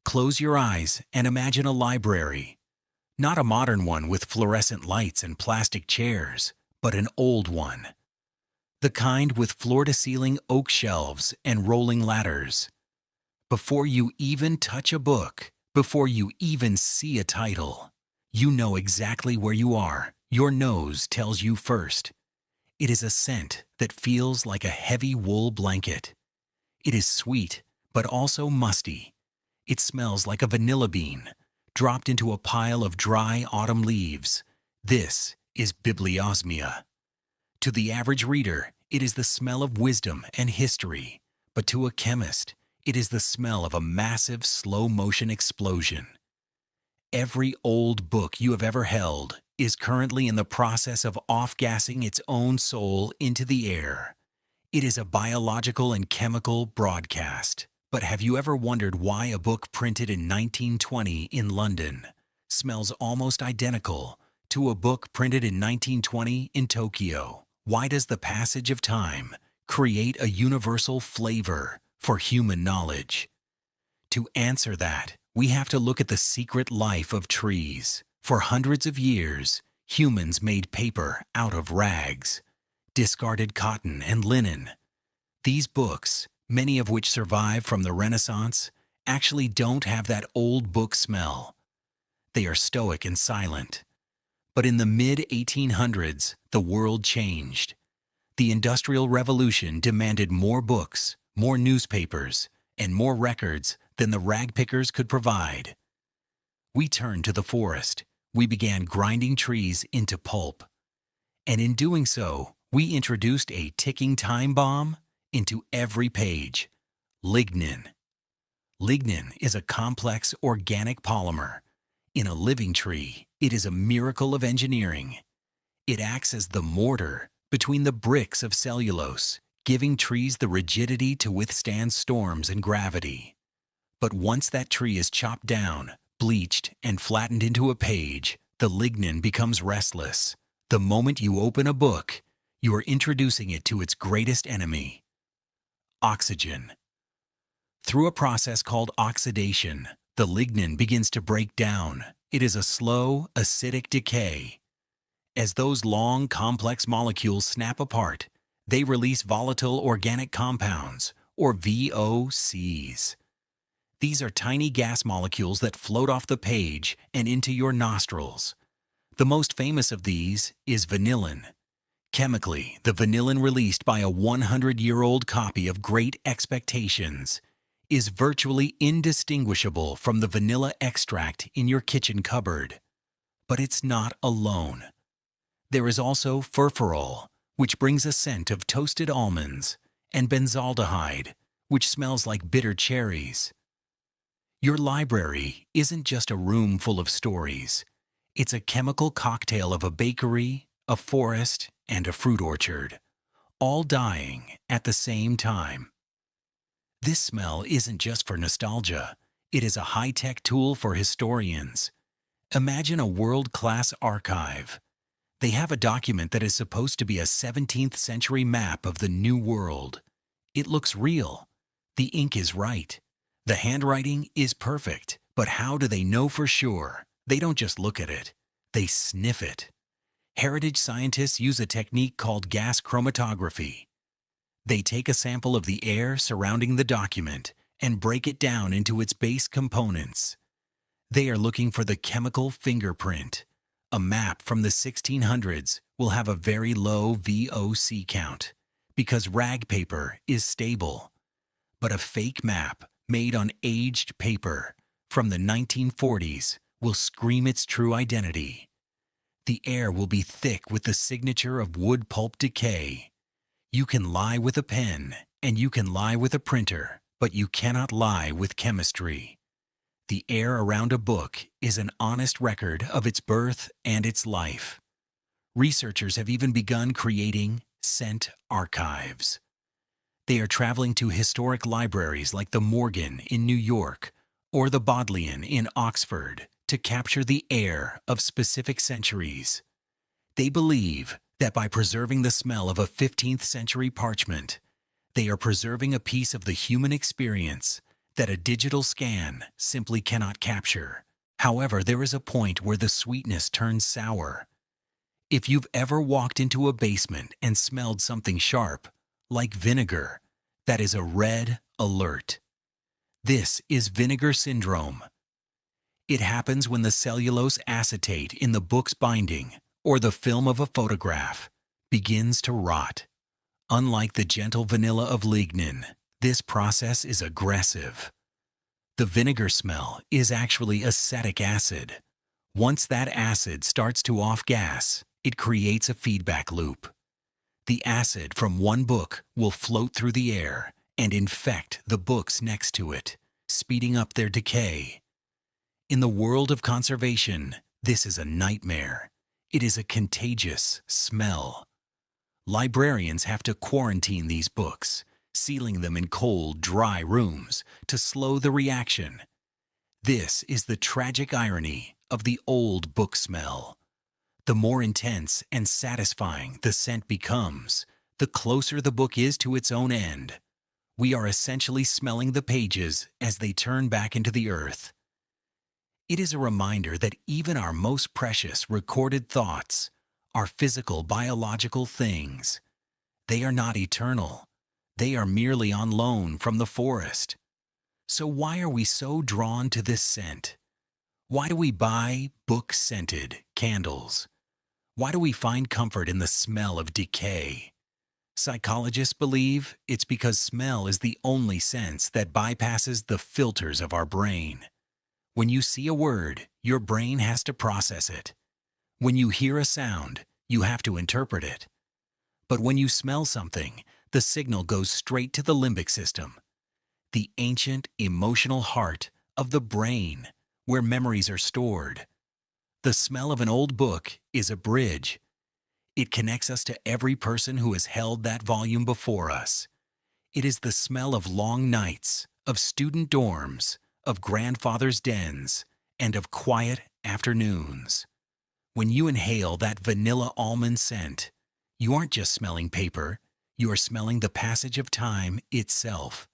Close your eyes and imagine a library. Not a modern one with fluorescent lights and plastic chairs, but an old one. The kind with floor-to-ceiling oak shelves and rolling ladders. Before you even touch a book, before you even see a title, you know exactly where you are. Your nose tells you first. It is a scent that feels like a heavy wool blanket. It is sweet, but also musty. It smells like a vanilla bean, dropped into a pile of dry autumn leaves. This is Bibliosmia. To the average reader, it is the smell of wisdom and history, but to a chemist, it is the smell of a massive slow-motion explosion. Every old book you have ever held is currently in the process of off-gassing its own soul into the air. It is a biological and chemical broadcast. But have you ever wondered why a book printed in 1920 in London smells almost identical to a book printed in 1920 in Tokyo? Why does the passage of time create a universal flavor for human knowledge? To answer that, we have to look at the secret life of trees. For hundreds of years, humans made paper out of rags, discarded cotton and linen. These books, many of which survive from the Renaissance, actually don't have that old book smell. They are stoic and silent. But in the mid-1800s, the world changed. The Industrial Revolution demanded more books, more newspapers, and more records than the ragpickers could provide. We turned to the forest. We began grinding trees into pulp. And in doing so, we introduced a ticking time bomb into every page: lignin. Lignin is a complex organic polymer. In a living tree, it is a miracle of engineering. It acts as the mortar between the bricks of cellulose, giving trees the rigidity to withstand storms and gravity. But once that tree is chopped down, bleached, and flattened into a page, the lignin becomes restless. The moment you open a book, you are introducing it to its greatest enemy: oxygen. Through a process called oxidation, the lignin begins to break down. It is a slow, acidic decay. As those long, complex molecules snap apart, they release volatile organic compounds, or VOCs. These are tiny gas molecules that float off the page and into your nostrils. The most famous of these is vanillin. Chemically, the vanillin released by a 100-year-old copy of Great Expectations is virtually indistinguishable from the vanilla extract in your kitchen cupboard. But it's not alone. There is also furfural, which brings a scent of toasted almonds, and benzaldehyde, which smells like bitter cherries. Your library isn't just a room full of stories. It's a chemical cocktail of a bakery, a forest, and a fruit orchard, all dying at the same time. This smell isn't just for nostalgia. It is a high-tech tool for historians. Imagine a world-class archive. They have a document that is supposed to be a 17th century map of the New World. It looks real. The ink is right. The handwriting is perfect. But how do they know for sure? They don't just look at it. They sniff it. Heritage scientists use a technique called gas chromatography. They take a sample of the air surrounding the document and break it down into its base components. They are looking for the chemical fingerprint. A map from the 1600s will have a very low VOC count because rag paper is stable. But a fake map made on aged paper from the 1940s will scream its true identity. The air will be thick with the signature of wood-pulp decay. You can lie with a pen and you can lie with a printer, but you cannot lie with chemistry. The air around a book is an honest record of its birth and its life. Researchers have even begun creating scent archives. They are traveling to historic libraries like the Morgan in New York or the Bodleian in Oxford to capture the air of specific centuries. They believe that by preserving the smell of a 15th century parchment, they are preserving a piece of the human experience that a digital scan simply cannot capture. However, there is a point where the sweetness turns sour. If you've ever walked into a basement and smelled something sharp, like vinegar, that is a red alert. This is vinegar syndrome. It happens when the cellulose acetate in the book's binding, or the film of a photograph, begins to rot. Unlike the gentle vanilla of lignin, this process is aggressive. The vinegar smell is actually acetic acid. Once that acid starts to off-gas, it creates a feedback loop. The acid from one book will float through the air and infect the books next to it, speeding up their decay. In the world of conservation, this is a nightmare. It is a contagious smell. Librarians have to quarantine these books, sealing them in cold, dry rooms to slow the reaction. This is the tragic irony of the old book smell. The more intense and satisfying the scent becomes, the closer the book is to its own end. We are essentially smelling the pages as they turn back into the earth. It is a reminder that even our most precious recorded thoughts are physical, biological things. They are not eternal. They are merely on loan from the forest. So why are we so drawn to this scent? Why do we buy book-scented candles? Why do we find comfort in the smell of decay? Psychologists believe it's because smell is the only sense that bypasses the filters of our brain. When you see a word, your brain has to process it. When you hear a sound, you have to interpret it. But when you smell something, the signal goes straight to the limbic system, the ancient emotional heart of the brain, where memories are stored. The smell of an old book is a bridge. It connects us to every person who has held that volume before us. It is the smell of long nights, of student dorms, of grandfather's dens, and of quiet afternoons. When you inhale that vanilla almond scent, you aren't just smelling paper, you are smelling the passage of time itself.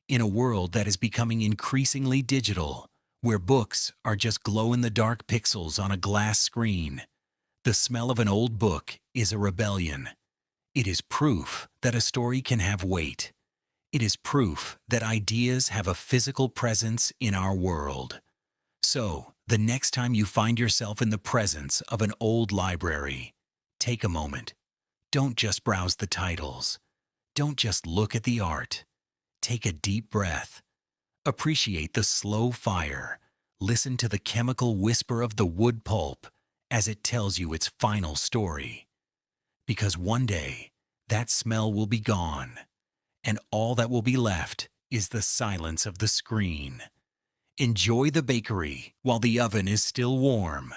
In a world that is becoming increasingly digital, where books are just glow-in-the-dark pixels on a glass screen, the smell of an old book is a rebellion. It is proof that a story can have weight. It is proof that ideas have a physical presence in our world. So, the next time you find yourself in the presence of an old library, take a moment. Don't just browse the titles. Don't just look at the art. Take a deep breath. Appreciate the slow fire. Listen to the chemical whisper of the wood pulp as it tells you its final story. Because one day, that smell will be gone, and all that will be left is the silence of the screen. Enjoy the bakery while the oven is still warm.